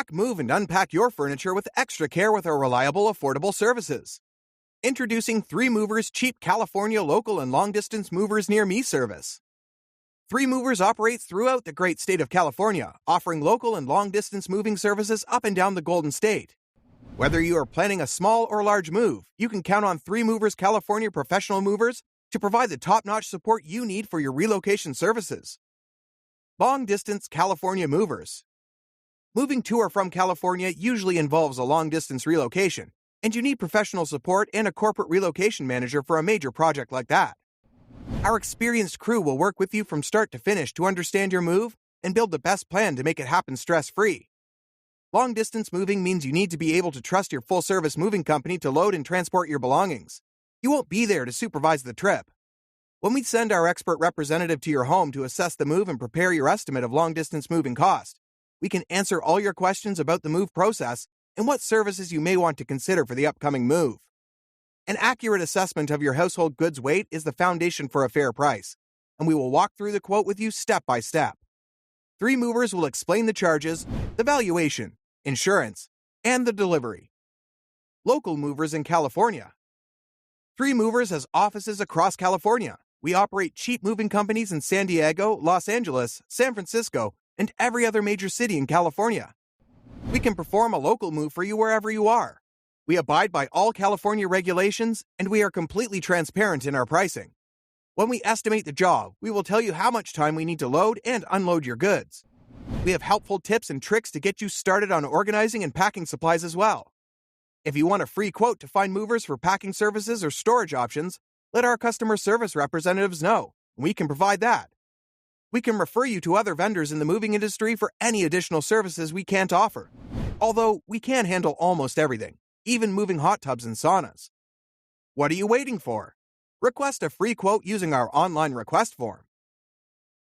Pack, move, and unpack your furniture with extra care with our reliable, affordable services. Introducing 3 Movers Cheap California Local and Long Distance Movers Near Me service. 3 Movers operates throughout the great state of California, offering local and long-distance moving services up and down the Golden State. Whether you are planning a small or large move, you can count on 3 Movers California professional movers to provide the top-notch support you need for your relocation services. Long-distance California movers. Moving to or from California usually involves a long-distance relocation, and you need professional support and a corporate relocation manager for a major project like that. Our experienced crew will work with you from start to finish to understand your move and build the best plan to make it happen stress-free. Long-distance moving means you need to be able to trust your full-service moving company to load and transport your belongings. You won't be there to supervise the trip. When we send our expert representative to your home to assess the move and prepare your estimate of long-distance moving cost, we can answer all your questions about the move process and what services you may want to consider for the upcoming move. An accurate assessment of your household goods weight is the foundation for a fair price, and we will walk through the quote with you step by step. 3 Movers will explain the charges, the valuation, insurance, and the delivery. Local movers in California. 3 Movers has offices across California. We operate cheap moving companies in San Diego, Los Angeles, San Francisco, and every other major city in California. We can perform a local move for you wherever you are. We abide by all California regulations, and we are completely transparent in our pricing. When we estimate the job, we will tell you how much time we need to load and unload your goods. We have helpful tips and tricks to get you started on organizing and packing supplies as well. If you want a free quote to find movers for packing services or storage options, let our customer service representatives know. We can provide that. We can refer you to other vendors in the moving industry for any additional services we can't offer. Although we can handle almost everything, even moving hot tubs and saunas. What are you waiting for? Request a free quote using our online request form.